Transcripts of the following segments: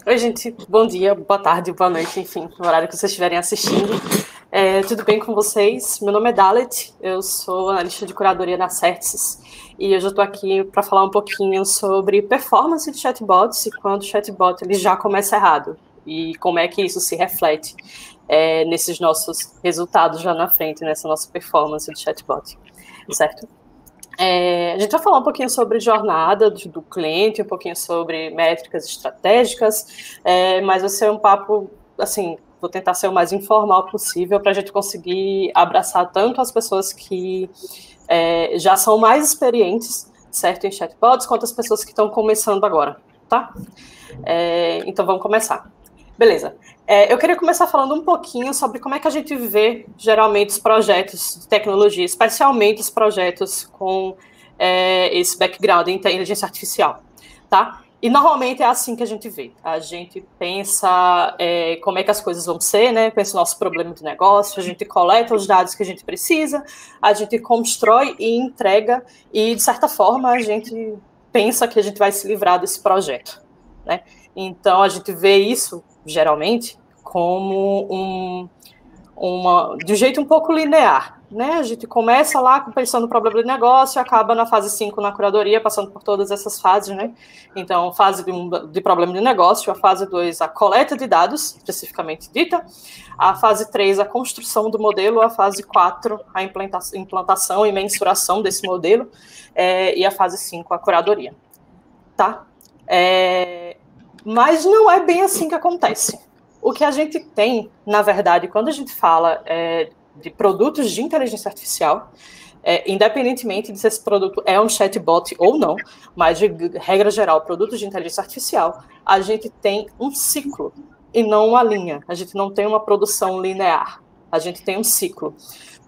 Oi, gente. Bom dia, boa tarde, boa noite, enfim, no horário que vocês estiverem assistindo. Tudo bem com vocês? Meu nome é Dalet, eu sou analista de curadoria na Certsys e hoje eu estou aqui para falar um pouquinho sobre performance de chatbots e quando o chatbot ele já começa errado e como é que isso se reflete nesses nossos resultados já na frente, nessa nossa performance de chatbot, certo? A gente vai falar um pouquinho sobre jornada do cliente, um pouquinho sobre métricas estratégicas, mas vai ser um papo, assim, vou tentar ser o mais informal possível para a gente conseguir abraçar tanto as pessoas que já são mais experientes, certo, em chatbots, quanto as pessoas que estão começando agora, tá? Então vamos começar. Beleza. Eu queria começar falando um pouquinho sobre como é que a gente vê, geralmente, os projetos de tecnologia, especialmente os projetos com esse background em inteligência artificial, tá? E, normalmente, é assim que a gente vê. A gente pensa como é que as coisas vão ser, né? Pensa o nosso problema de negócio, a gente coleta os dados que a gente precisa, a gente constrói e entrega, e, de certa forma, a gente pensa que a gente vai se livrar desse projeto, né? Então, a gente vê isso, geralmente, como de um jeito um pouco linear, né? A gente começa lá pensando no problema do negócio e acaba na fase 5 na curadoria, passando por todas essas fases, né? Então, fase de problema de negócio, a fase 2, a coleta de dados, especificamente dita, a fase 3, a construção do modelo, a fase 4, a implantação e mensuração desse modelo, e a fase 5, a curadoria, tá? Mas não é bem assim que acontece. O que a gente tem, na verdade, quando a gente fala de produtos de inteligência artificial, independentemente de se esse produto é um chatbot ou não, mas de regra geral, produtos de inteligência artificial, a gente tem um ciclo e não uma linha. A gente não tem uma produção linear. A gente tem um ciclo.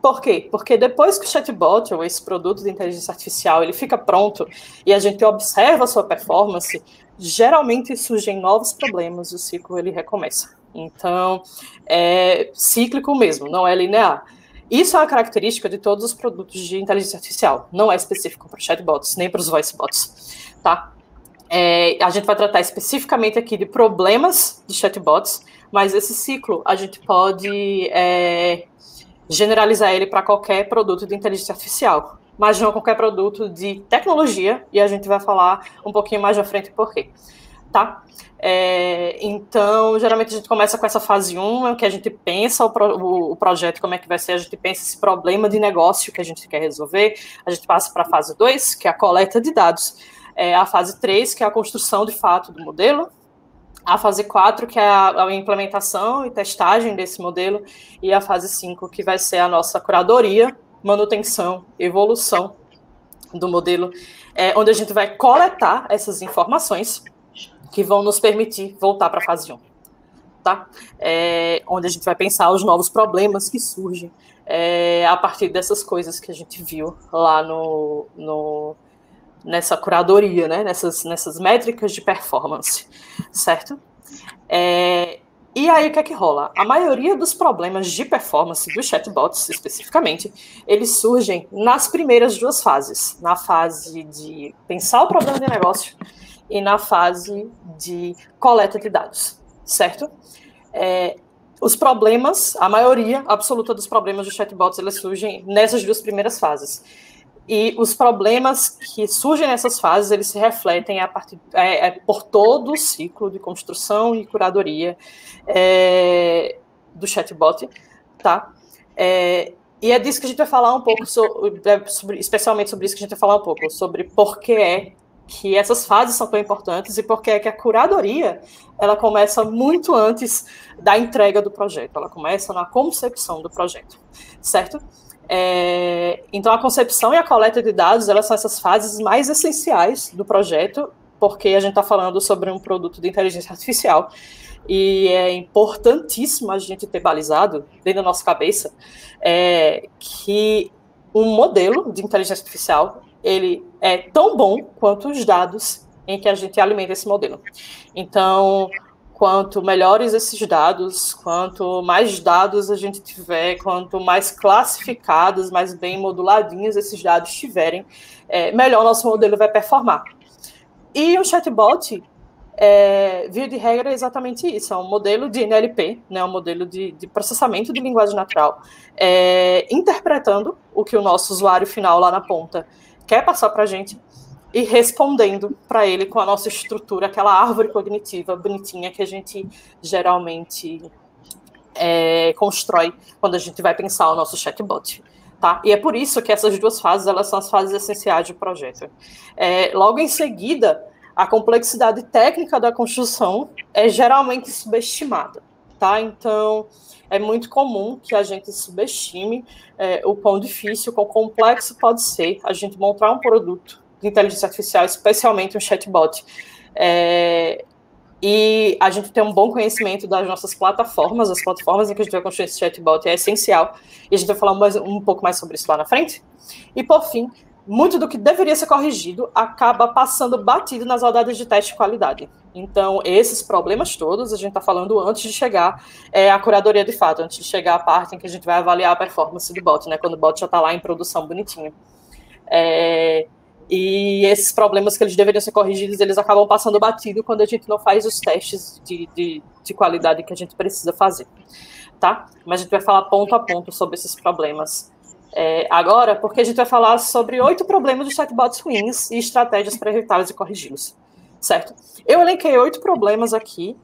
Por quê? Porque depois que o chatbot, ou esse produto de inteligência artificial, ele fica pronto e a gente observa a sua performance, geralmente surgem novos problemas e o ciclo ele recomeça. Então, é cíclico mesmo, não é linear. Isso é uma característica de todos os produtos de inteligência artificial. Não é específico para chatbots, nem para os voice bots, tá? A gente vai tratar especificamente aqui de problemas de chatbots, mas esse ciclo a gente pode generalizar ele para qualquer produto de inteligência artificial, mas não qualquer produto de tecnologia, e a gente vai falar um pouquinho mais à frente por quê, tá? Então, geralmente a gente começa com essa fase 1, que a gente pensa o projeto, como é que vai ser, a gente pensa esse problema de negócio que a gente quer resolver, a gente passa para a fase 2, que é a coleta de dados, a fase 3, que é a construção de fato do modelo, a fase 4, que é a implementação e testagem desse modelo, e a fase 5, que vai ser a nossa curadoria, manutenção, evolução do modelo, onde a gente vai coletar essas informações que vão nos permitir voltar para a fase 1, tá? Onde a gente vai pensar os novos problemas que surgem a partir dessas coisas que a gente viu lá nessa curadoria, né? Nessas métricas de performance, certo? E aí, o que é que rola? A maioria dos problemas de performance dos chatbots, especificamente, eles surgem nas primeiras duas fases. Na fase de pensar o problema de negócio e na fase de coleta de dados, certo? Os problemas, a maioria absoluta dos problemas dos chatbots, eles surgem nessas duas primeiras fases. E os problemas que surgem nessas fases, eles se refletem por todo o ciclo de construção e curadoria do chatbot, tá? E é disso que a gente vai falar um pouco, especialmente sobre isso que a gente vai falar um pouco, sobre por que que essas fases são tão importantes e por que a curadoria, ela começa muito antes da entrega do projeto, ela começa na concepção do projeto, certo? Então, a concepção e a coleta de dados, elas são essas fases mais essenciais do projeto, porque a gente está falando sobre um produto de inteligência artificial, e é importantíssimo a gente ter balizado dentro da nossa cabeça que um modelo de inteligência artificial, ele é tão bom quanto os dados em que a gente alimenta esse modelo. Então, quanto melhores esses dados, quanto mais dados a gente tiver, quanto mais classificados, mais bem moduladinhos esses dados tiverem, melhor o nosso modelo vai performar. E o chatbot, via de regra, é exatamente isso. É um modelo de NLP, né, um modelo de processamento de linguagem natural, interpretando o que o nosso usuário final lá na ponta quer passar para a gente e respondendo para ele com a nossa estrutura, aquela árvore cognitiva bonitinha que a gente geralmente constrói quando a gente vai pensar o nosso chatbot. Tá? E é por isso que essas duas fases, elas são as fases essenciais do projeto. Logo em seguida, a complexidade técnica da construção é geralmente subestimada. Tá? Então, é muito comum que a gente subestime o quão difícil, quão complexo pode ser a gente montar um produto de inteligência artificial, especialmente um chatbot. E a gente tem um bom conhecimento das nossas plataformas, as plataformas em que a gente vai construir esse chatbot é essencial, e a gente vai falar um pouco mais sobre isso lá na frente. E, por fim, muito do que deveria ser corrigido acaba passando batido nas rodadas de teste de qualidade. Então, esses problemas todos a gente está falando antes de chegar à curadoria de fato, antes de chegar à parte em que a gente vai avaliar a performance do bot, né, quando o bot já está lá em produção bonitinho. E esses problemas que eles deveriam ser corrigidos, eles acabam passando batido quando a gente não faz os testes de qualidade que a gente precisa fazer, tá? Mas a gente vai falar ponto a ponto sobre esses problemas agora, porque a gente vai falar sobre 8 problemas de chatbots ruins e estratégias para evitá-los e corrigi-los, certo? Eu elenquei 8 problemas aqui,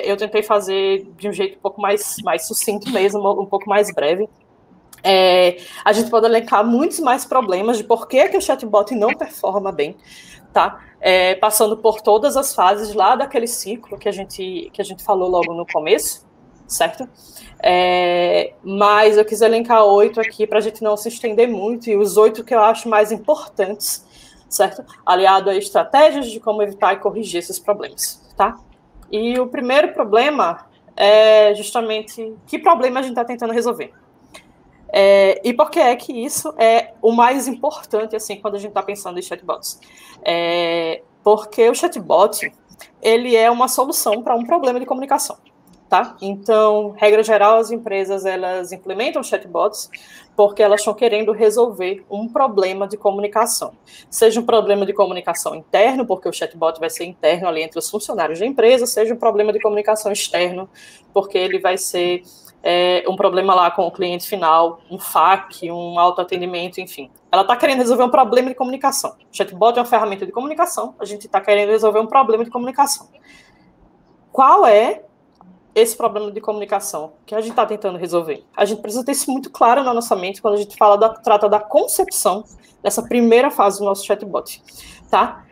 eu tentei fazer de um jeito um pouco mais sucinto mesmo, um pouco mais breve. A gente pode elencar muitos mais problemas de por que o chatbot não performa bem, tá? Passando por todas as fases lá daquele ciclo que a gente falou logo no começo, certo? Mas eu quis elencar 8 aqui para a gente não se estender muito, e os 8 que eu acho mais importantes, certo? Aliado a estratégias de como evitar e corrigir esses problemas, tá? E o primeiro problema é justamente que problema a gente está tentando resolver. E por que é que isso é o mais importante, assim, quando a gente está pensando em chatbots? Porque o chatbot, ele é uma solução para um problema de comunicação, tá? Então, regra geral, as empresas, elas implementam chatbots porque elas estão querendo resolver um problema de comunicação. Seja um problema de comunicação interno, porque o chatbot vai ser interno ali entre os funcionários da empresa, seja um problema de comunicação externo, porque ele vai ser um problema lá com o cliente final, um FAQ, um autoatendimento, enfim. Ela está querendo resolver um problema de comunicação. O chatbot é uma ferramenta de comunicação, a gente está querendo resolver um problema de comunicação. Qual é esse problema de comunicação que a gente está tentando resolver? A gente precisa ter isso muito claro na nossa mente quando a gente trata da concepção dessa primeira fase do nosso chatbot, tá?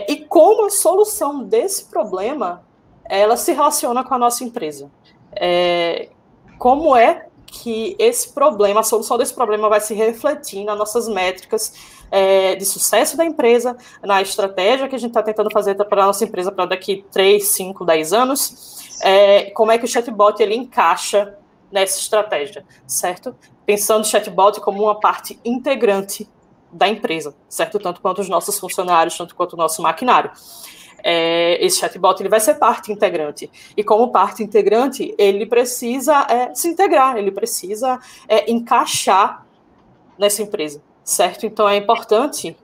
E como a solução desse problema, ela se relaciona com a nossa empresa. Como é que esse problema, a solução desse problema vai se refletir nas nossas métricas de sucesso da empresa, na estratégia que a gente está tentando fazer para a nossa empresa para daqui 3, 5, 10 anos, como é que o chatbot ele encaixa nessa estratégia, certo? Pensando o chatbot como uma parte integrante da empresa, certo? Tanto quanto os nossos funcionários, tanto quanto o nosso maquinário. Esse chatbot ele vai ser parte integrante, e como parte integrante ele precisa se integrar, ele precisa encaixar nessa empresa, certo? Então é importante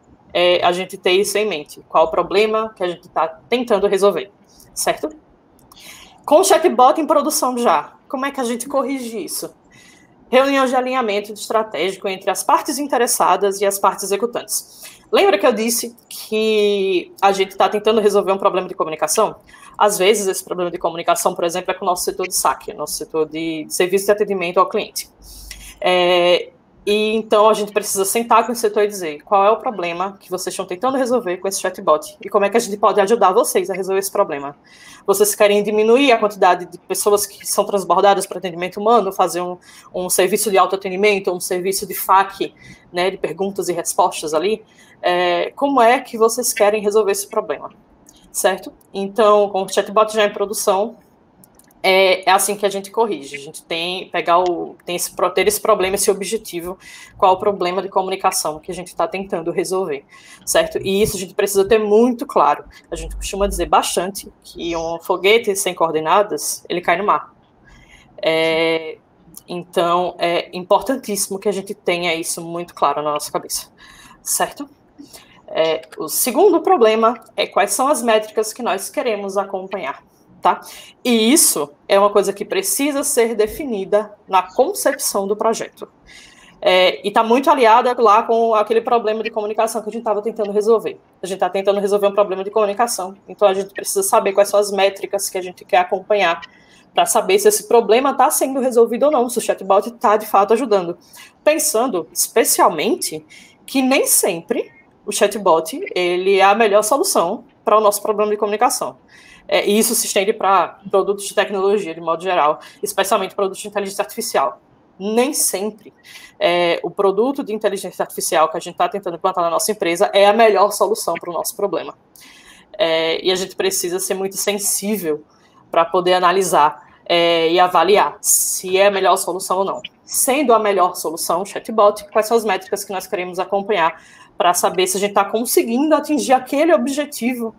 a gente ter isso em mente, qual o problema que a gente está tentando resolver, certo? Com o chatbot em produção já, como é que a gente corrige isso? Reunião de alinhamento estratégico entre as partes interessadas e as partes executantes. Lembra que eu disse que a gente está tentando resolver um problema de comunicação? Às vezes, esse problema de comunicação, por exemplo, é com o nosso setor de saque, nosso setor de serviço de atendimento ao cliente. E então a gente precisa sentar com o setor e dizer qual é o problema que vocês estão tentando resolver com esse chatbot e como é que a gente pode ajudar vocês a resolver esse problema. Vocês querem diminuir a quantidade de pessoas que são transbordadas para atendimento humano, fazer um serviço de autoatendimento, um serviço de FAQ, né, de perguntas e respostas ali? Como é que vocês querem resolver esse problema? Certo? Então, com o chatbot já em produção, é assim que a gente corrige. A gente tem ter esse problema, esse objetivo, qual o problema de comunicação que a gente está tentando resolver, certo? E isso a gente precisa ter muito claro. A gente costuma dizer bastante que um foguete sem coordenadas, ele cai no mar. Então, é importantíssimo que a gente tenha isso muito claro na nossa cabeça, certo? O segundo problema é quais são as métricas que nós queremos acompanhar, tá? E isso é uma coisa que precisa ser definida na concepção do projeto. E está muito aliada lá com aquele problema de comunicação que a gente estava tentando resolver. A gente está tentando resolver um problema de comunicação, então a gente precisa saber quais são as métricas que a gente quer acompanhar para saber se esse problema está sendo resolvido ou não, se o chatbot está de fato ajudando. Pensando especialmente que nem sempre o chatbot ele é a melhor solução para o nosso problema de comunicação. E isso se estende para produtos de tecnologia, de modo geral, especialmente produtos de inteligência artificial. Nem sempre o produto de inteligência artificial que a gente está tentando implantar na nossa empresa é a melhor solução para o nosso problema. E a gente precisa ser muito sensível para poder analisar e avaliar se é a melhor solução ou não. Sendo a melhor solução, o chatbot, quais são as métricas que nós queremos acompanhar para saber se a gente está conseguindo atingir aquele objetivo,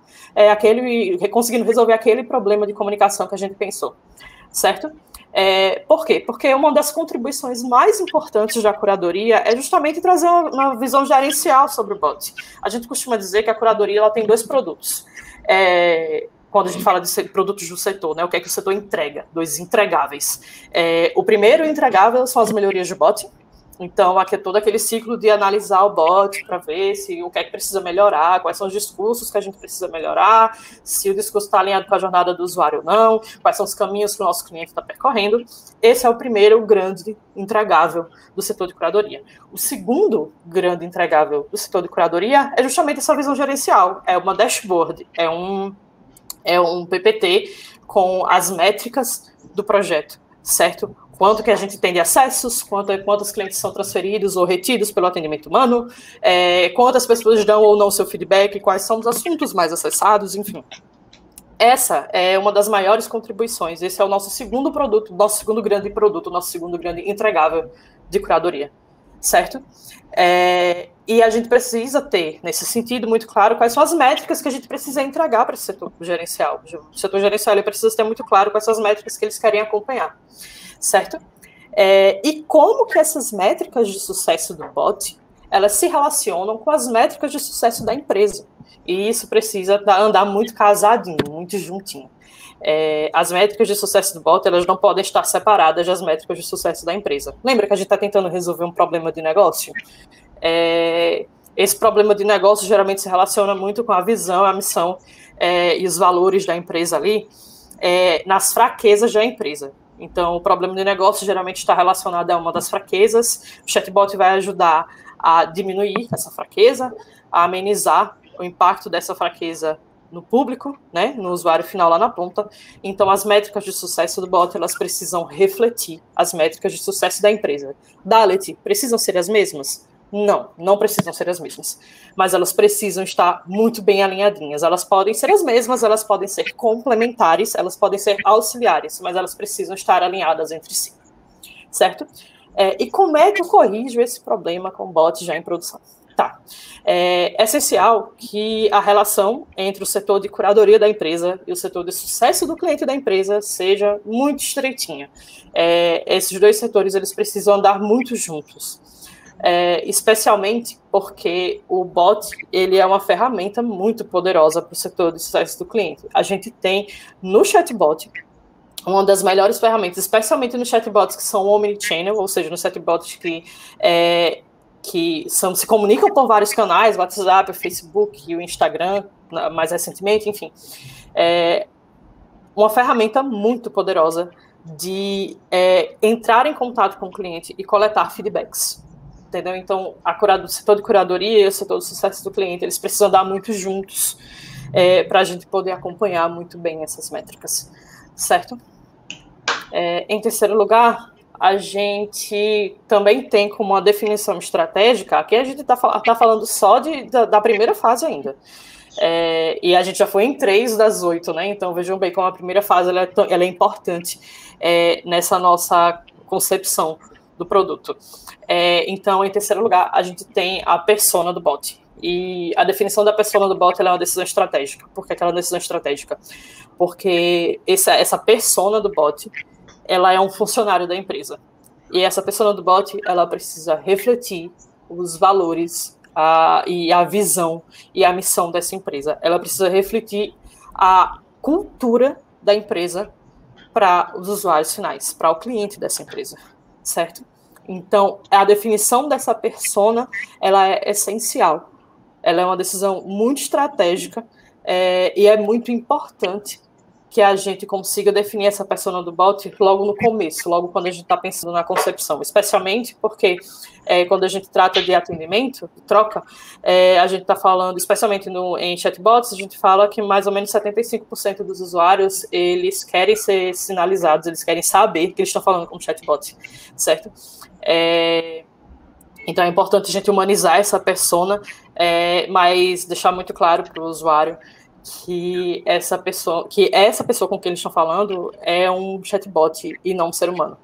conseguindo resolver aquele problema de comunicação que a gente pensou, certo? Por quê? Porque uma das contribuições mais importantes da curadoria é justamente trazer uma visão gerencial sobre o bot. A gente costuma dizer que a curadoria ela tem dois produtos. Quando a gente fala de produtos do setor, né, o que é que o setor entrega? Dois entregáveis. O primeiro entregável são as melhorias do bot. Então, aqui é todo aquele ciclo de analisar o bot para ver o que é que precisa melhorar, quais são os discursos que a gente precisa melhorar, se o discurso está alinhado com a jornada do usuário ou não, quais são os caminhos que o nosso cliente está percorrendo. Esse é o primeiro grande entregável do setor de curadoria. O segundo grande entregável do setor de curadoria é justamente essa visão gerencial. É uma dashboard, é um PPT com as métricas do projeto, certo? Quanto que a gente tem de acessos, quantos clientes são transferidos ou retidos pelo atendimento humano, quantas pessoas dão ou não seu feedback, quais são os assuntos mais acessados, enfim. Essa é uma das maiores contribuições. Esse é o nosso segundo produto, nosso segundo grande produto, nosso segundo grande entregável de curadoria, certo? E a gente precisa ter, nesse sentido, muito claro quais são as métricas que a gente precisa entregar para esse setor gerencial. O setor gerencial ele precisa ter muito claro quais são as métricas que eles querem acompanhar, certo? E como que essas métricas de sucesso do bot, elas se relacionam com as métricas de sucesso da empresa. E isso precisa andar muito casadinho, muito juntinho. As métricas de sucesso do bot, elas não podem estar separadas das métricas de sucesso da empresa. Lembra que a gente está tentando resolver um problema de negócio? Esse problema de negócio geralmente se relaciona muito com a visão, a missão e os valores da empresa ali, nas fraquezas da empresa. Então, o problema de negócio geralmente está relacionado a uma das fraquezas. O chatbot vai ajudar a diminuir essa fraqueza, a amenizar o impacto dessa fraqueza no público, né, no usuário final lá na ponta. Então, as métricas de sucesso do bot, elas precisam refletir as métricas de sucesso da empresa. Dalet, precisam ser as mesmas? Não precisam ser as mesmas. Mas elas precisam estar muito bem alinhadinhas. Elas podem ser as mesmas, elas podem ser complementares, elas podem ser auxiliares, mas elas precisam estar alinhadas entre si. Certo? E como é que eu corrijo esse problema com bot já em produção? Tá. É essencial que a relação entre o setor de curadoria da empresa e o setor de sucesso do cliente da empresa seja muito estreitinha. Esses dois setores eles precisam andar muito juntos. Especialmente porque o bot ele é uma ferramenta muito poderosa para o setor de sucesso do cliente. A gente tem no chatbot uma das melhores ferramentas, especialmente nos chatbots que são omnichannel, ou seja, nos chatbots que se comunicam por vários canais, o WhatsApp, o Facebook e o Instagram, mais recentemente, enfim. Uma ferramenta muito poderosa de entrar em contato com o cliente e coletar feedbacks. Entendeu? Então, o setor de curadoria e o setor de sucesso do cliente, eles precisam andar muito juntos para a gente poder acompanhar muito bem essas métricas, certo? Em terceiro lugar, a gente também tem como uma definição estratégica, aqui a gente está falando só da primeira fase ainda, e a gente já foi em 3 das 8, né? Então vejam bem como a primeira fase ela é importante nessa nossa concepção do produto. Então, em terceiro lugar, a gente tem a persona do bot. E a definição da persona do bot ela é uma decisão estratégica. Por que ela é uma decisão estratégica? Porque essa persona do bot ela é um funcionário da empresa. E essa persona do bot ela precisa refletir os valores, e a visão e a missão dessa empresa. Ela precisa refletir a cultura da empresa para os usuários finais, para o cliente dessa empresa, certo? Então, a definição dessa persona, ela é essencial. Ela é uma decisão muito estratégica e é muito importante que a gente consiga definir essa persona do bot logo no começo, logo quando a gente está pensando na concepção, especialmente porque quando a gente trata de atendimento, de troca, a gente está falando, especialmente em chatbots, a gente fala que mais ou menos 75% dos usuários, eles querem ser sinalizados, eles querem saber que eles estão falando com o chatbot, certo? Então é importante a gente humanizar essa persona, mas deixar muito claro para o usuário que essa pessoa com quem eles estão falando é um chatbot e não um ser humano,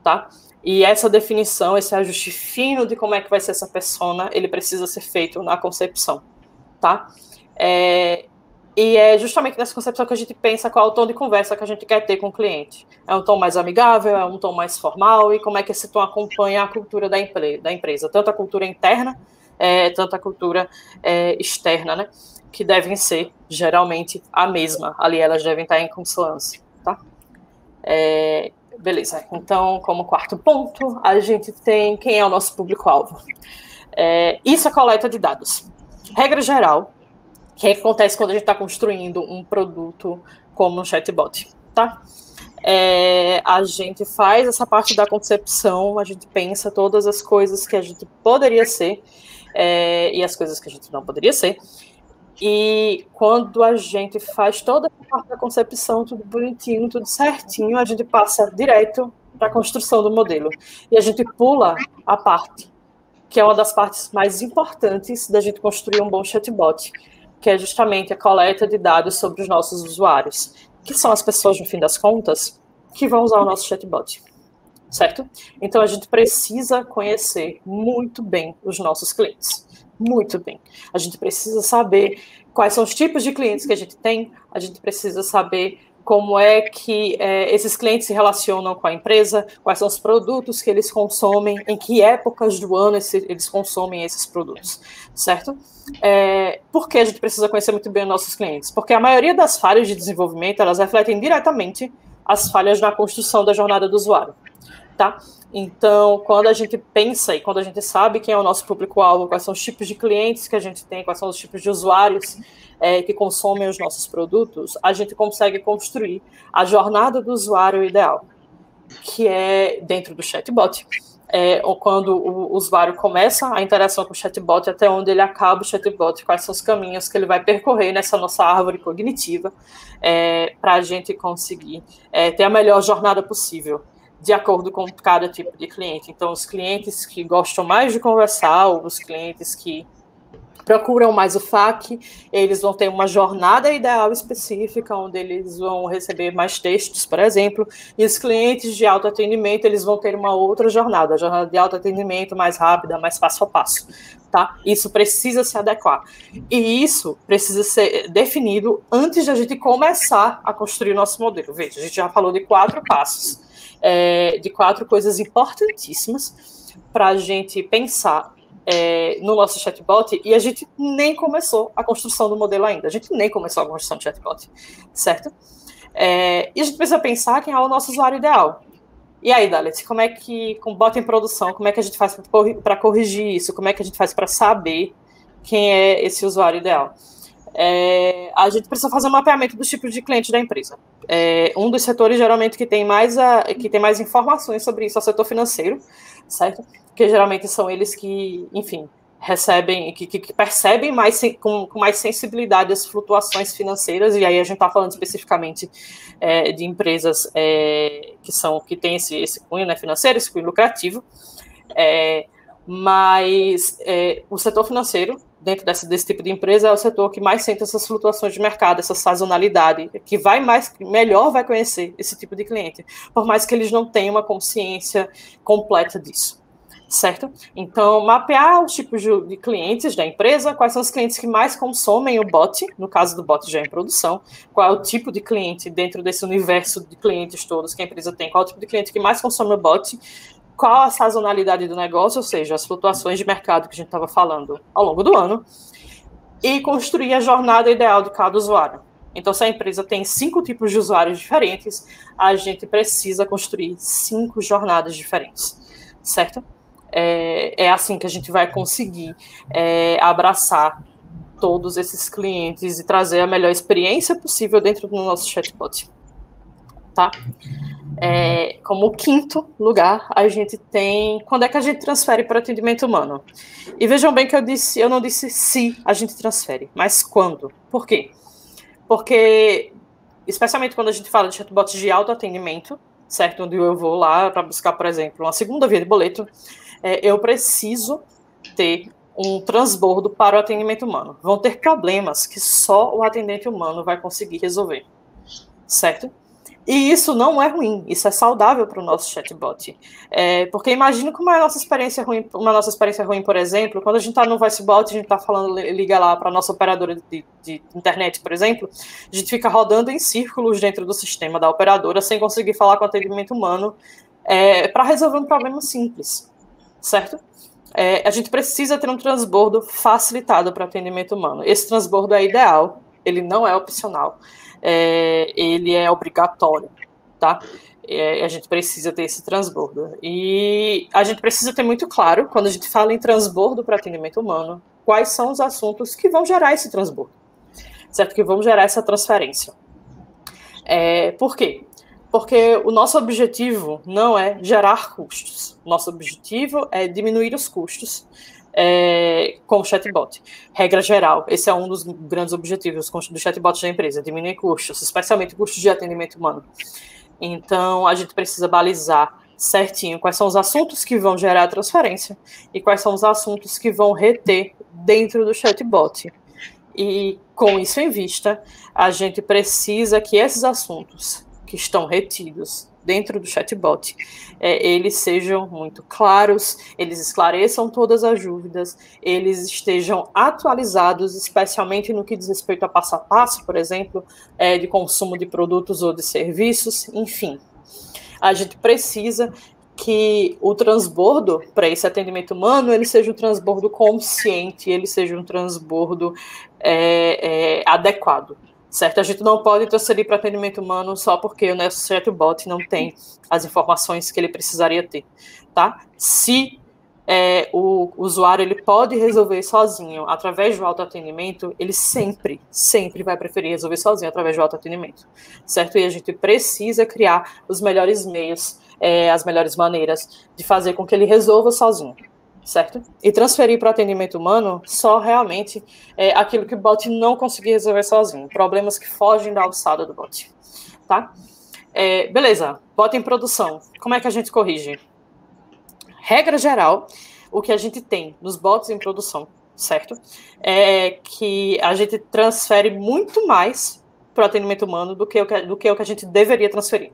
tá? E essa definição, esse ajuste fino de como é que vai ser essa persona, ele precisa ser feito na concepção, tá? E é justamente nessa concepção que a gente pensa qual é o tom de conversa que a gente quer ter com o cliente. É um tom mais amigável, é um tom mais formal, e como é que esse tom acompanha a cultura da empresa, tanto a cultura interna, tanto a cultura externa, né? Que devem ser, geralmente, a mesma. Ali elas devem estar em consonância, tá? Beleza. Então, como quarto ponto, a gente tem quem é o nosso público-alvo. Isso é coleta de dados. Regra geral, o que acontece quando a gente está construindo um produto como um chatbot, tá? A gente faz essa parte da concepção, a gente pensa todas as coisas que a gente poderia ser e as coisas que a gente não poderia ser. E quando a gente faz toda a parte da concepção, tudo bonitinho, tudo certinho, a gente passa direto para a construção do modelo. E a gente pula a parte, que é uma das partes mais importantes da gente construir um bom chatbot, que é justamente a coleta de dados sobre os nossos usuários, que são as pessoas, no fim das contas, que vão usar o nosso chatbot, certo? Então, a gente precisa conhecer muito bem os nossos clientes. Muito bem. A gente precisa saber quais são os tipos de clientes que a gente tem, a gente precisa saber como é que esses clientes se relacionam com a empresa, quais são os produtos que eles consomem, em que épocas do ano eles consomem esses produtos, certo? Por que a gente precisa conhecer muito bem os nossos clientes? Porque a maioria das falhas de desenvolvimento, elas refletem diretamente as falhas na construção da jornada do usuário, tá? Então, quando a gente pensa e quando a gente sabe quem é o nosso público-alvo, quais são os tipos de clientes que a gente tem, quais são os tipos de usuários que consomem os nossos produtos, a gente consegue construir a jornada do usuário ideal, que é dentro do chatbot. Quando o usuário começa a interação com o chatbot até onde ele acaba o chatbot, quais são os caminhos que ele vai percorrer nessa nossa árvore cognitiva para a gente conseguir ter a melhor jornada possível, de acordo com cada tipo de cliente. Então, os clientes que gostam mais de conversar, ou os clientes que procuram mais o FAQ, eles vão ter uma jornada ideal específica, onde eles vão receber mais textos, por exemplo, e os clientes de autoatendimento, eles vão ter uma outra jornada, a jornada de autoatendimento mais rápida, mais passo a passo, tá? Isso precisa se adequar. E isso precisa ser definido antes de a gente começar a construir o nosso modelo. Veja, a gente já falou de 4 passos, de 4 coisas importantíssimas para a gente pensar no nosso chatbot, e a gente nem começou a construção do modelo ainda, a gente nem começou a construção do chatbot, certo? E a gente precisa pensar quem é o nosso usuário ideal. E aí, Dalit, como é que, com bot em produção, como é que a gente faz para corrigir isso? Como é que a gente faz para saber quem é esse usuário ideal? A gente precisa fazer um mapeamento dos tipos de clientes da empresa. Um dos setores, geralmente, que tem mais informações sobre isso é o setor financeiro, certo? Porque geralmente são eles que, enfim, recebem, que percebem mais com mais sensibilidade as flutuações financeiras, e aí a gente está falando especificamente de empresas que têm esse cunho, né, financeiro, esse cunho lucrativo, mas o setor financeiro, dentro desse tipo de empresa, é o setor que mais sente essas flutuações de mercado, essa sazonalidade, que melhor vai conhecer esse tipo de cliente, por mais que eles não tenham uma consciência completa disso, certo? Então, mapear os tipos de clientes da empresa, quais são os clientes que mais consomem o bot, no caso do bot já em produção, qual é o tipo de cliente dentro desse universo de clientes todos que a empresa tem, qual é o tipo de cliente que mais consome o bot, qual a sazonalidade do negócio, ou seja, as flutuações de mercado que a gente estava falando ao longo do ano, e construir a jornada ideal de cada usuário. Então, se a empresa tem 5 tipos de usuários diferentes, a gente precisa construir 5 jornadas diferentes, certo? É assim que a gente vai conseguir abraçar todos esses clientes e trazer a melhor experiência possível dentro do nosso chatbot, tá? Como quinto lugar, a gente tem quando é que a gente transfere para atendimento humano. E vejam bem que eu não disse se a gente transfere, mas quando. Por quê? Porque, especialmente quando a gente fala de chatbots de autoatendimento, certo? Onde eu vou lá para buscar, por exemplo, uma segunda via de boleto, eu preciso ter um transbordo para o atendimento humano. Vão ter problemas que só o atendente humano vai conseguir resolver, certo? E isso não é ruim, isso é saudável para o nosso chatbot. Porque imagina como é a nossa experiência ruim, por exemplo, quando a gente está no VoiceBot, a gente está falando, liga lá para a nossa operadora de internet, por exemplo, a gente fica rodando em círculos dentro do sistema da operadora sem conseguir falar com o atendimento humano para resolver um problema simples, certo? A gente precisa ter um transbordo facilitado para atendimento humano. Esse transbordo é ideal, ele não é opcional. Ele é obrigatório, tá? A gente precisa ter esse transbordo. E a gente precisa ter muito claro, quando a gente fala em transbordo para atendimento humano, quais são os assuntos que vão gerar esse transbordo, certo? Que vão gerar essa transferência. Por quê? Porque o nosso objetivo não é gerar custos. Nosso objetivo é diminuir os custos com o chatbot. Regra geral, esse é um dos grandes objetivos do chatbot da empresa, diminuir custos, especialmente custos de atendimento humano. Então, a gente precisa balizar certinho quais são os assuntos que vão gerar a transferência e quais são os assuntos que vão reter dentro do chatbot. E, com isso em vista, a gente precisa que esses assuntos que estão retidos dentro do chatbot, eles sejam muito claros, eles esclareçam todas as dúvidas, eles estejam atualizados, especialmente no que diz respeito a passo, por exemplo, de consumo de produtos ou de serviços, enfim. A gente precisa que o transbordo para esse atendimento humano, ele seja um transbordo consciente, ele seja um transbordo adequado. Certo? A gente não pode transferir para atendimento humano só porque o nosso chatbot não tem as informações que ele precisaria ter, tá? Se o usuário ele pode resolver sozinho através do autoatendimento, ele sempre vai preferir resolver sozinho através do autoatendimento, certo? E a gente precisa criar os melhores meios, as melhores maneiras de fazer com que ele resolva sozinho, certo? E transferir para o atendimento humano só realmente aquilo que o bot não conseguir resolver sozinho, problemas que fogem da alçada do bot, tá? Beleza, bot em produção, como é que a gente corrige? Regra geral, o que a gente tem nos bots em produção, certo? É que a gente transfere muito mais para o atendimento humano do que o que a gente deveria transferir.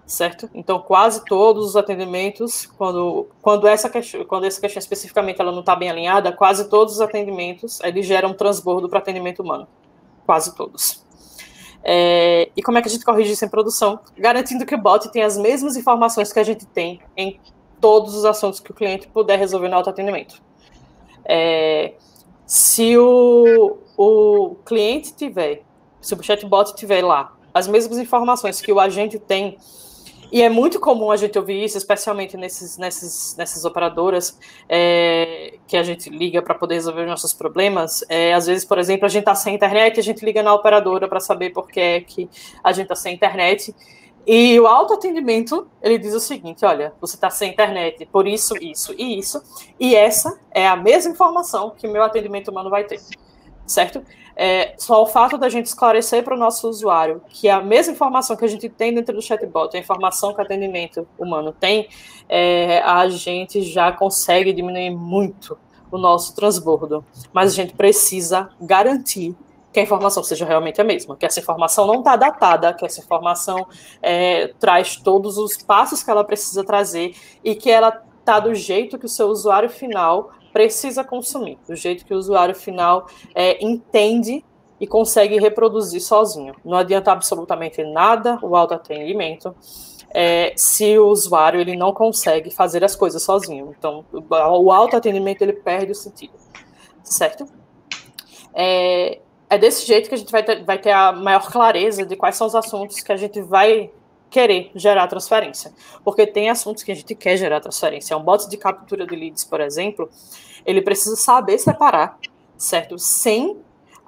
Certo? Então, quase todos os atendimentos, quando essa questão especificamente ela não está bem alinhada, quase todos os atendimentos eles geram transbordo para atendimento humano. Quase todos. E como é que a gente corrige isso em produção? Garantindo que o bot tem as mesmas informações que a gente tem em todos os assuntos que o cliente puder resolver no autoatendimento. Se o cliente tiver, se o chatbot tiver lá as mesmas informações que o agente tem, e é muito comum a gente ouvir isso, especialmente nessas operadoras que a gente liga para poder resolver os nossos problemas. Às vezes, por exemplo, a gente está sem internet, a gente liga na operadora para saber por que é que a gente está sem internet. E o autoatendimento, ele diz o seguinte: olha, você está sem internet por isso, isso e isso, e essa é a mesma informação que o meu atendimento humano vai ter, certo? Só o fato da gente esclarecer para o nosso usuário que a mesma informação que a gente tem dentro do chatbot, a informação que o atendimento humano tem, a gente já consegue diminuir muito o nosso transbordo. Mas a gente precisa garantir que a informação seja realmente a mesma, que essa informação não está datada, que essa informação traz todos os passos que ela precisa trazer e que ela está do jeito que o seu usuário final precisa consumir, do jeito que o usuário final entende e consegue reproduzir sozinho. Não adianta absolutamente nada o autoatendimento se o usuário ele não consegue fazer as coisas sozinho. Então, o autoatendimento ele perde o sentido, certo? É desse jeito que a gente vai ter a maior clareza de quais são os assuntos que a gente vai querer gerar transferência. Porque tem assuntos que a gente quer gerar transferência. Um bot de captura de leads, por exemplo, ele precisa saber separar, certo? Sem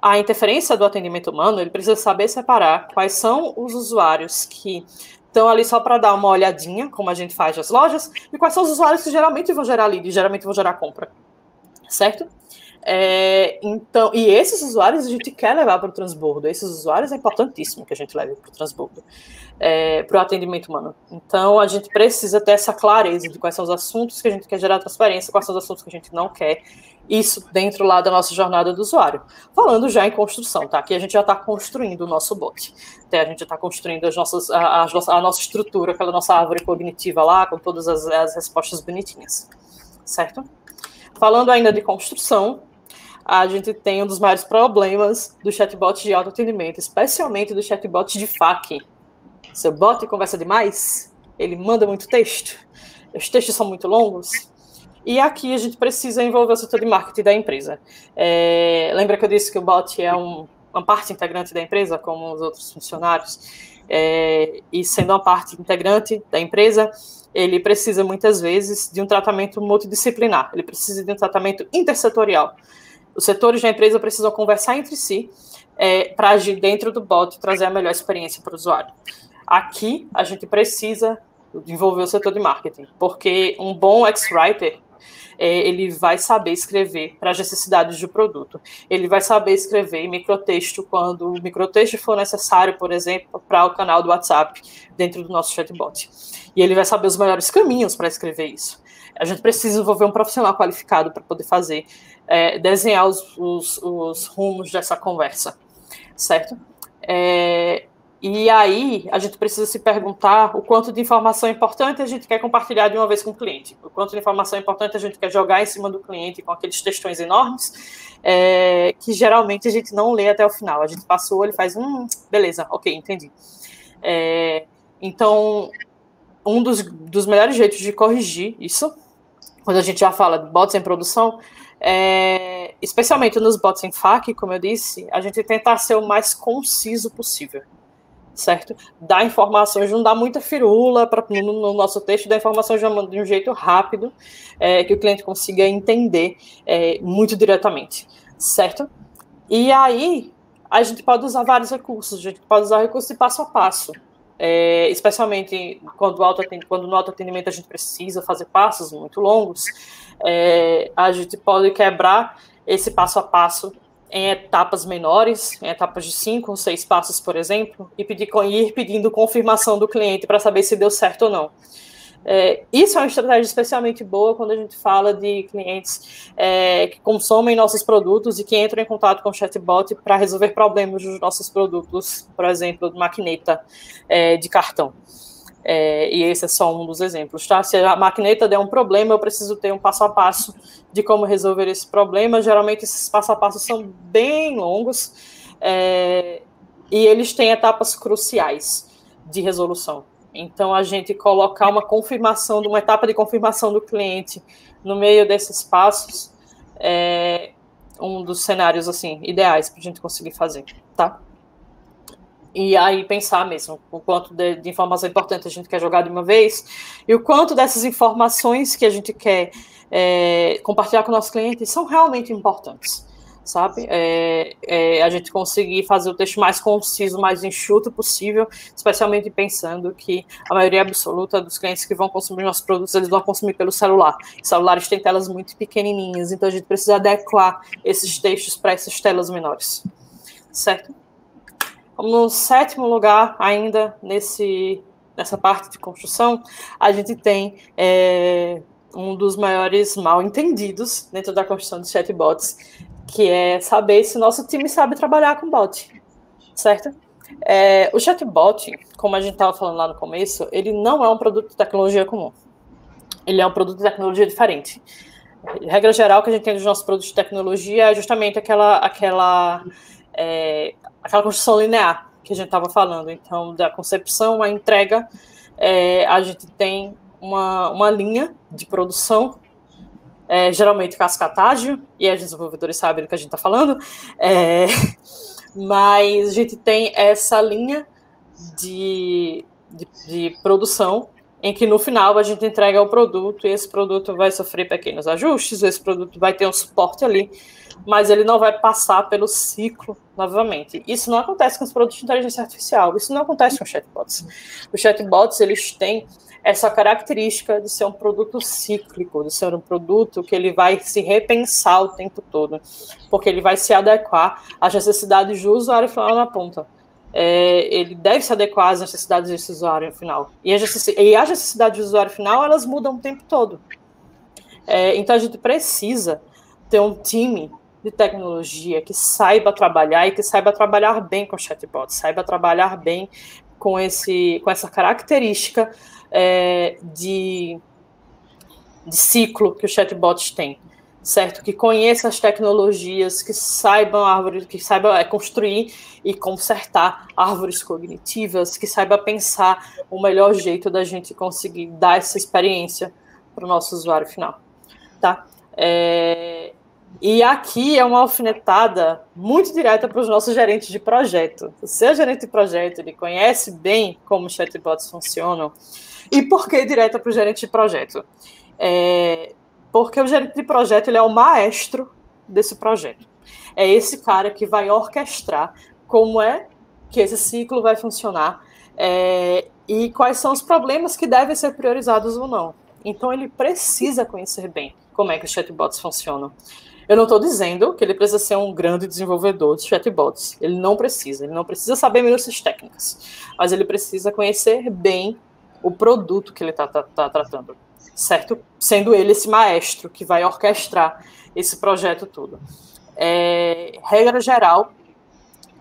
a interferência do atendimento humano, ele precisa saber separar quais são os usuários que estão ali só para dar uma olhadinha, como a gente faz nas lojas, e quais são os usuários que geralmente vão gerar lead, geralmente vão gerar compra, certo? Então, e esses usuários a gente quer levar para o transbordo. Esses usuários é importantíssimo que a gente leve para o transbordo, para o atendimento humano. Então, a gente precisa ter essa clareza de quais são os assuntos que a gente quer gerar transparência, quais são os assuntos que a gente não quer. Isso dentro lá da nossa jornada do usuário. Falando já em construção, tá? Aqui a gente já está construindo o nosso bot. A gente já está construindo a nossa estrutura, aquela nossa árvore cognitiva lá, com todas as respostas bonitinhas, certo? Falando ainda de construção, a gente tem um dos maiores problemas do chatbot de autoatendimento, especialmente do chatbot de FAQ. Seu bot conversa demais, ele manda muito texto, os textos são muito longos, e aqui a gente precisa envolver o setor de marketing da empresa. Lembra que eu disse que o bot é uma parte integrante da empresa, como os outros funcionários, e sendo uma parte integrante da empresa, ele precisa muitas vezes de um tratamento multidisciplinar, ele precisa de um tratamento intersetorial. Os setores da empresa precisam conversar entre si para agir dentro do bot e trazer a melhor experiência para o usuário. Aqui, a gente precisa envolver o setor de marketing, porque um bom ex-writer, ele vai saber escrever para as necessidades do produto. Ele vai saber escrever em microtexto quando o microtexto for necessário, por exemplo, para o canal do WhatsApp dentro do nosso chatbot. E ele vai saber os melhores caminhos para escrever isso. A gente precisa envolver um profissional qualificado para poder fazer, desenhar os rumos dessa conversa, certo? E aí, a gente precisa se perguntar o quanto de informação importante a gente quer compartilhar de uma vez com o cliente, o quanto de informação importante a gente quer jogar em cima do cliente com aqueles textões enormes, que geralmente a gente não lê até o final. A gente passou, ele faz, beleza, ok, entendi. Então, um dos melhores jeitos de corrigir isso, quando a gente já fala de bots em produção, especialmente nos bots em FAQ, como eu disse, a gente tentar ser o mais conciso possível, certo? Dar informações, não dar muita firula no nosso texto, dar informações de um jeito rápido, que o cliente consiga entender muito diretamente, certo? E aí, a gente pode usar vários recursos, a gente pode usar recursos de passo a passo, especialmente quando no autoatendimento a gente precisa fazer passos muito longos, a gente pode quebrar esse passo a passo em etapas menores, em etapas de 5 ou 6 passos, por exemplo, e ir pedindo confirmação do cliente para saber se deu certo ou não. Isso é uma estratégia especialmente boa quando a gente fala de clientes que consomem nossos produtos e que entram em contato com o chatbot para resolver problemas dos nossos produtos, por exemplo, maquineta de cartão. E esse é só um dos exemplos, tá? Se a maquineta der um problema, eu preciso ter um passo a passo de como resolver esse problema. Geralmente, esses passo a passo são bem longos e eles têm etapas cruciais de resolução. Então, a gente colocar uma etapa de confirmação do cliente no meio desses passos é um dos cenários, assim, ideais para a gente conseguir fazer, tá? E aí pensar mesmo o quanto de informação importante a gente quer jogar de uma vez e o quanto dessas informações que a gente quer compartilhar com o nosso cliente são realmente importantes, sabe? A gente conseguir fazer o texto mais conciso, mais enxuto possível, especialmente pensando que a maioria absoluta dos clientes que vão consumir nossos produtos, eles vão consumir pelo celular. Os celulares têm telas muito pequenininhas, então a gente precisa adequar esses textos para essas telas menores, certo? No 7º lugar, ainda nessa parte de construção, a gente tem um dos maiores mal entendidos dentro da construção de chatbots, que é saber se nosso time sabe trabalhar com bot, certo? O chatbot, como a gente estava falando lá no começo, ele não é um produto de tecnologia comum. Ele é um produto de tecnologia diferente. A regra geral que a gente tem dos nossos produtos de tecnologia é justamente aquela construção linear que a gente estava falando. Então, da concepção à entrega a gente tem uma linha de produção, geralmente cascatágio, e os desenvolvedores sabem do que a gente está falando, mas a gente tem essa linha de produção em que no final a gente entrega o produto e esse produto vai sofrer pequenos ajustes, esse produto vai ter um suporte ali, mas ele não vai passar pelo ciclo novamente. Isso não acontece com os produtos de inteligência artificial, isso não acontece com chatbots. Os chatbots, eles têm essa característica de ser um produto cíclico, de ser um produto que ele vai se repensar o tempo todo, porque ele vai se adequar às necessidades do usuário final na ponta. Ele deve se adequar às necessidades desse usuário final. E as necessidades do usuário final, elas mudam o tempo todo. Então, a gente precisa ter um time de tecnologia que saiba trabalhar e que saiba trabalhar bem com chatbots, saiba trabalhar bem com essa característica de ciclo que os chatbots têm, certo? Que conheça as tecnologias, que saiba construir e consertar árvores cognitivas, que saiba pensar o melhor jeito da gente conseguir dar essa experiência para o nosso usuário final, tá? E aqui é uma alfinetada muito direta para os nossos gerentes de projeto. O seu gerente de projeto, ele conhece bem como os chatbots funcionam. E por que direta para o gerente de projeto? Porque o gerente de projeto, ele é o maestro desse projeto. É esse cara que vai orquestrar como é que esse ciclo vai funcionar e quais são os problemas que devem ser priorizados ou não. Então, ele precisa conhecer bem como é que os chatbots funcionam. Eu não estou dizendo que ele precisa ser um grande desenvolvedor de chatbots. Ele não precisa saber minúcias técnicas, mas ele precisa conhecer bem o produto que ele está tratando, certo? Sendo ele esse maestro que vai orquestrar esse projeto todo. Regra geral,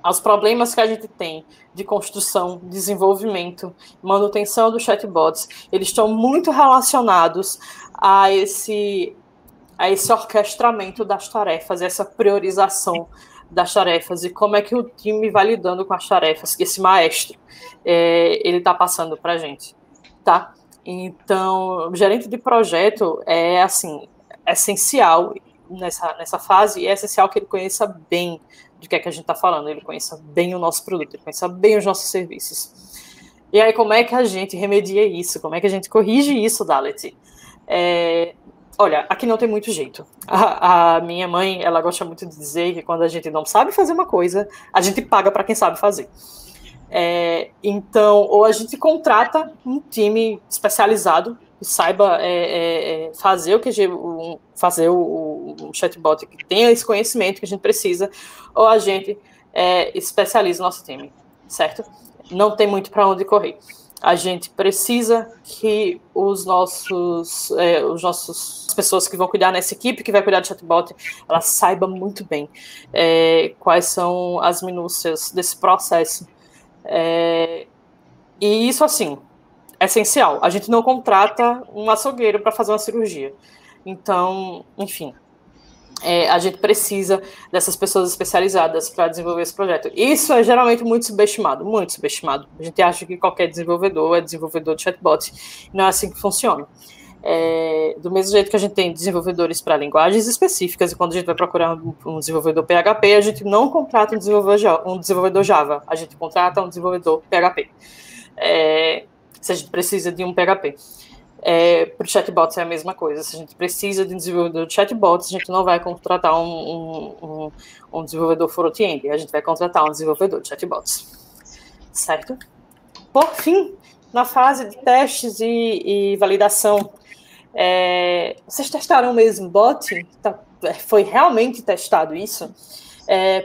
os problemas que a gente tem de construção, desenvolvimento, manutenção dos chatbots, eles estão muito relacionados a esse orquestramento das tarefas, essa priorização das tarefas e como é que o time vai lidando com as tarefas que esse maestro ele está passando para a gente, tá? Então, o gerente de projeto é, assim, essencial nessa fase, e é essencial que ele conheça bem do que é que a gente está falando, ele conheça bem o nosso produto, ele conheça bem os nossos serviços. E aí, como é que a gente remedia isso? Como é que a gente corrige isso, Dalet? Olha, aqui não tem muito jeito. A minha mãe, ela gosta muito de dizer que quando a gente não sabe fazer uma coisa, a gente paga para quem sabe fazer. Então, ou a gente contrata um time especializado que saiba fazer o chatbot que tenha esse conhecimento que a gente precisa, ou a gente especializa o nosso time, certo? Não tem muito para onde correr. A gente precisa que as pessoas que vão cuidar nessa equipe, que vai cuidar do chatbot, ela saiba muito bem quais são as minúcias desse processo. E isso, assim, é essencial. A gente não contrata um açougueiro para fazer uma cirurgia. Então, enfim, a gente precisa dessas pessoas especializadas para desenvolver esse projeto. Isso é geralmente muito subestimado, muito subestimado. A gente acha que qualquer desenvolvedor é desenvolvedor de chatbot. Não é assim que funciona. Do mesmo jeito que a gente tem desenvolvedores para linguagens específicas, e quando a gente vai procurar um desenvolvedor PHP, a gente não contrata um desenvolvedor Java, a gente contrata um desenvolvedor PHP. Se a gente precisa de um PHP. Para o chatbots é a mesma coisa. Se a gente precisa de um desenvolvedor de chatbots, a gente não vai contratar um desenvolvedor front-end, a gente vai contratar um desenvolvedor de chatbots. Certo? Por fim, na fase de testes e validação, vocês testaram o mesmo bot? Foi realmente testado isso?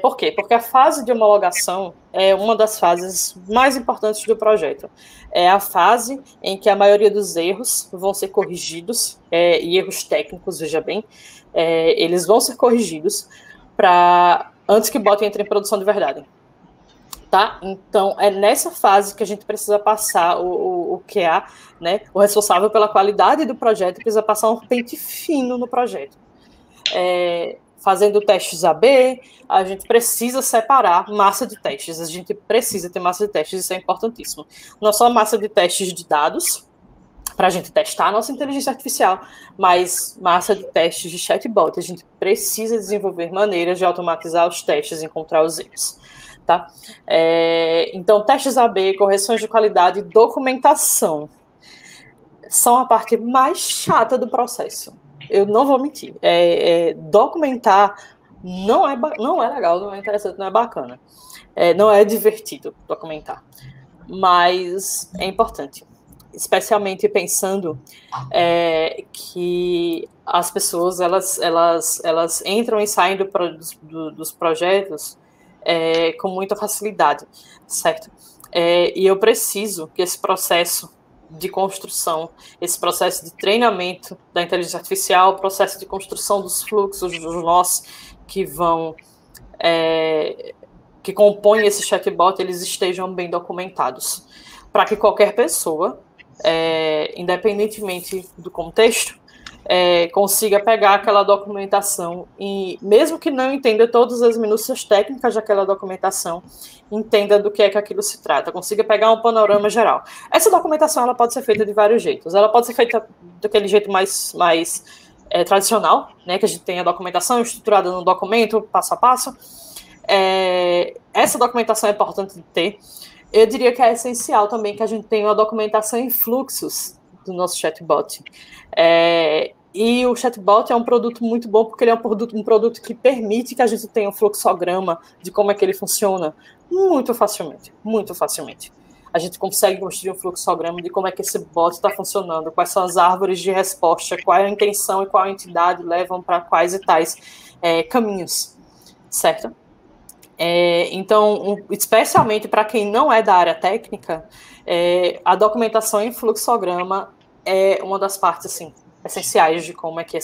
Por quê? Porque a fase de homologação é uma das fases mais importantes do projeto. É a fase em que a maioria dos erros vão ser corrigidos, e erros técnicos, veja bem, eles vão ser corrigidos antes que o bot entre em produção de verdade. Tá? Então, é nessa fase que a gente precisa passar o QA, né? O responsável pela qualidade do projeto precisa passar um pente fino no projeto. fazendo testes AB, a gente precisa separar massa de testes, a gente precisa ter massa de testes, isso é importantíssimo. Não só massa de testes de dados, para a gente testar a nossa inteligência artificial, mas massa de testes de chatbot, a gente precisa desenvolver maneiras de automatizar os testes e encontrar os erros. Tá? Então, testes AB, correções de qualidade e documentação são a parte mais chata do processo. Eu não vou mentir. Documentar não é legal, não é interessante, não é bacana. Não é divertido documentar. Mas é importante. Especialmente pensando que as pessoas elas entram e saem dos projetos com muita facilidade, certo? E eu preciso que esse processo de construção, esse processo de treinamento da inteligência artificial, o processo de construção dos fluxos, dos nós que vão que compõem esse chatbot, eles estejam bem documentados, para que qualquer pessoa, independentemente do contexto, consiga pegar aquela documentação e, mesmo que não entenda todas as minúcias técnicas daquela documentação, entenda do que é que aquilo se trata, consiga pegar um panorama geral. Essa documentação ela pode ser feita de vários jeitos. Ela pode ser feita daquele jeito mais tradicional, né, que a gente tem a documentação estruturada no documento, passo a passo. Essa documentação é importante de ter. Eu diria que é essencial também que a gente tenha uma documentação em fluxos do nosso chatbot. E o chatbot é um produto muito bom porque ele é um produto que permite que a gente tenha um fluxograma de como é que ele funciona muito facilmente, muito facilmente. A gente consegue construir um fluxograma de como é que esse bot está funcionando, quais são as árvores de resposta, qual é a intenção e qual a entidade levam para quais e tais caminhos, certo? Então, especialmente para quem não é da área técnica, a documentação em fluxograma é uma das partes assim, essenciais de como é que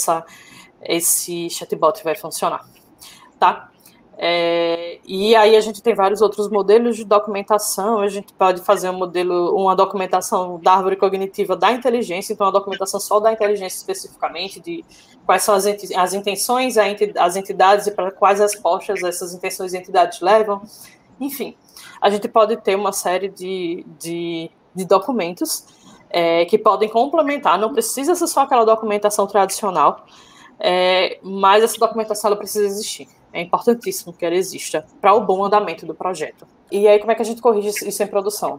esse chatbot vai funcionar, tá? E aí a gente tem vários outros modelos de documentação. A gente pode fazer uma documentação da árvore cognitiva da inteligência, então uma documentação só da inteligência especificamente, de quais são as intenções, as entidades e para quais respostas essas intenções e entidades levam. Enfim, a gente pode ter uma série de documentos que podem complementar, não precisa ser só aquela documentação tradicional, mas essa documentação ela precisa existir. É importantíssimo que ela exista para o bom andamento do projeto. E aí, como é que a gente corrige isso em produção?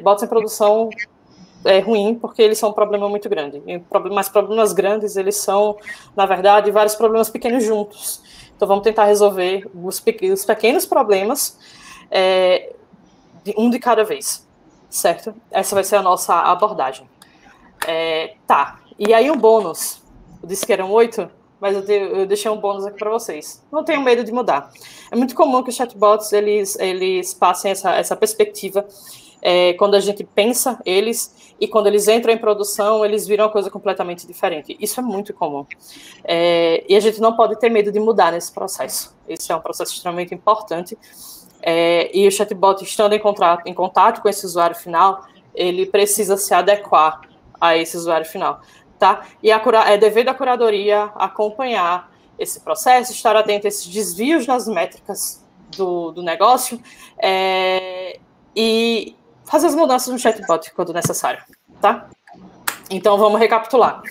Bots em produção é ruim porque eles são um problema muito grande. Mas problemas grandes, eles são, na verdade, vários problemas pequenos juntos. Então, vamos tentar resolver os pequenos problemas, um de cada vez, certo? Essa vai ser a nossa abordagem. Tá, e aí um bônus. Eu disse que eram 8, mas eu deixei um bônus aqui para vocês. Não tenham medo de mudar. É muito comum que os chatbots eles passem essa perspectiva quando a gente pensa eles, e quando eles entram em produção, eles viram uma coisa completamente diferente. Isso é muito comum. E a gente não pode ter medo de mudar nesse processo. Esse é um processo extremamente importante. E o chatbot, estando em contato com esse usuário final, ele precisa se adequar a esse usuário final. Tá? E é dever da curadoria acompanhar esse processo, estar atento a esses desvios nas métricas do negócio e fazer as mudanças no chatbot quando necessário. Tá? Então, vamos recapitular.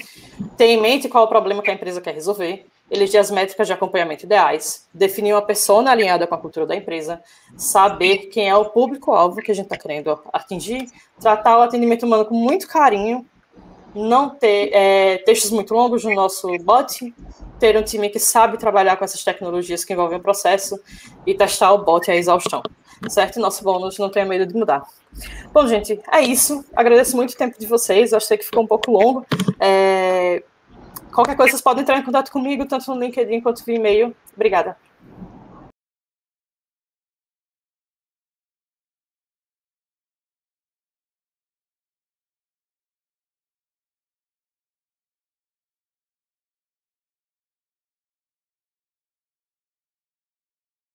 Ter em mente qual é o problema que a empresa quer resolver, eleger as métricas de acompanhamento ideais, definir uma persona alinhada com a cultura da empresa, saber quem é o público-alvo que a gente está querendo atingir, tratar o atendimento humano com muito carinho, não ter textos muito longos no nosso bot, ter um time que sabe trabalhar com essas tecnologias que envolvem o processo e testar o bot à exaustão, certo? E nosso bônus, não tenha medo de mudar. Bom, gente, é isso. Agradeço muito o tempo de vocês, eu achei que ficou um pouco longo. Qualquer coisa, vocês podem entrar em contato comigo, tanto no LinkedIn quanto via e-mail. Obrigada.